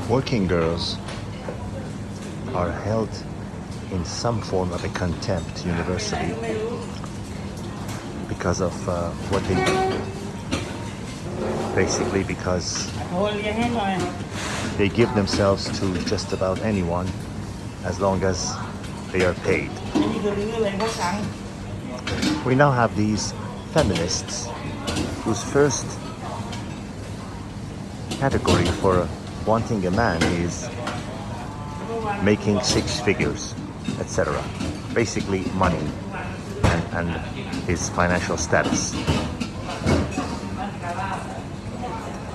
Working girls are held in some form of a contempt universally because of what they do. Basically because they give themselves to just about anyone as long as they are paid. We now have these feminists whose first category for wanting a man is making six figures, etc. Basically money and his financial status.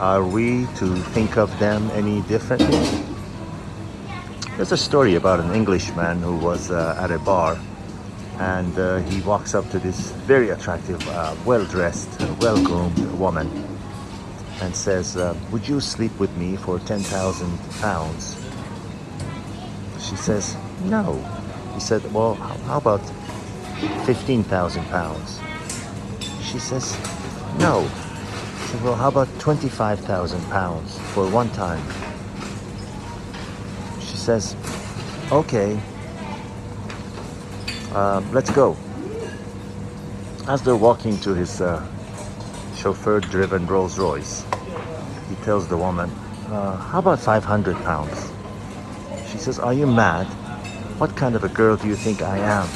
Are we to think of them any differently? There's a story about an Englishman who was at a bar, and he walks up to this very attractive, well-dressed, well-groomed woman and says, would you sleep with me for 10,000 pounds? She says, no. He said, well, how about 15,000 pounds? She says, no. He said, well, how about 25,000 pounds for one time? She says, okay, let's go. As they're walking to his chauffeur-driven Rolls Royce, he tells the woman, how about 500 pounds? She says, are you mad? What kind of a girl do you think I am?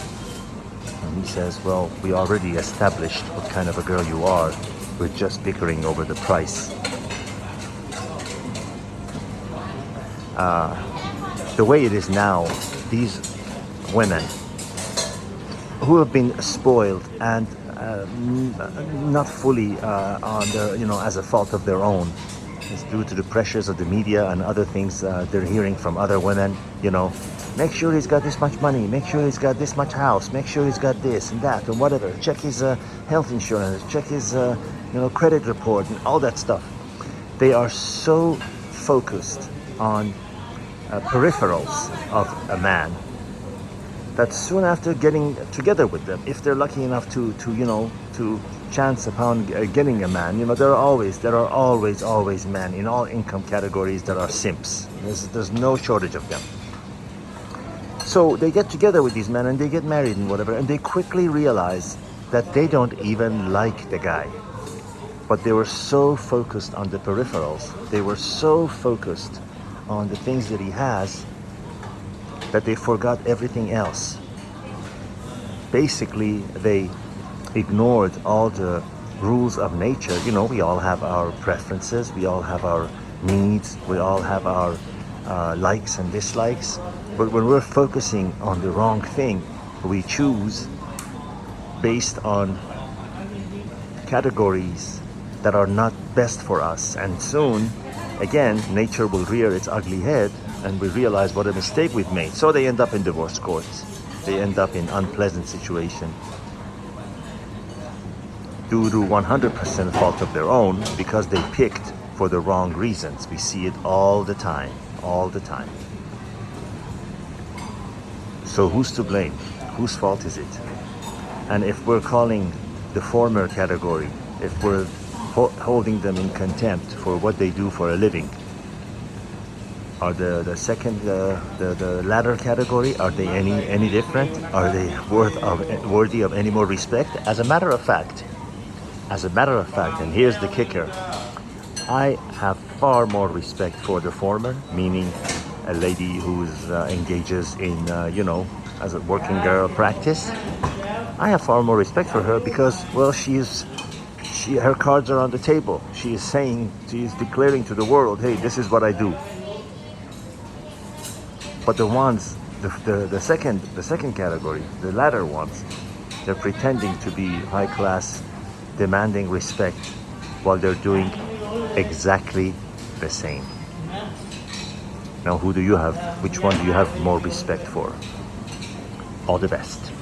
And he says, well, we already established what kind of a girl you are. We're just bickering over the price. The way it is now, these women who have been spoiled and not fully on their, as a fault of their own. It's due to the pressures of the media and other things they're hearing from other women. Make sure he's got this much money. Make sure he's got this much house. Make sure he's got this and that and whatever. Check his health insurance. Check his credit report and all that stuff. They are so focused on peripherals of a man that soon after getting together with them, if they're lucky enough to chance upon getting a man, there are always men in all income categories that are simps. There's no shortage of them. So they get together with these men and they get married and whatever, and they quickly realize that they don't even like the guy. But they were so focused on the peripherals, they were so focused on the things that he has, that they forgot everything else. Basically, they ignored all the rules of nature. We all have our preferences, we all have our needs, we all have our likes and dislikes. But when we're focusing on the wrong thing, we choose based on categories that are not best for us. And soon, again, nature will rear its ugly head and we realize what a mistake we've made. So they end up in divorce courts. They end up in unpleasant situation due to 100% fault of their own, because they picked for the wrong reasons. We see it all the time. So who's to blame? Whose fault is it? And if we're calling the former category, if we're holding them in contempt for what they do for a living, are the second, the latter category, are they any different? Are they worthy of any more respect? As a matter of fact, and here's the kicker, I have far more respect for the former, meaning a lady who engages in, as a working girl practice. I have far more respect for her because, well, her cards are on the table. She is declaring to the world, hey, this is what I do. But the second category, the latter ones, they're pretending to be high class, demanding respect while they're doing exactly the same. Now, which one do you have more respect for? All the best.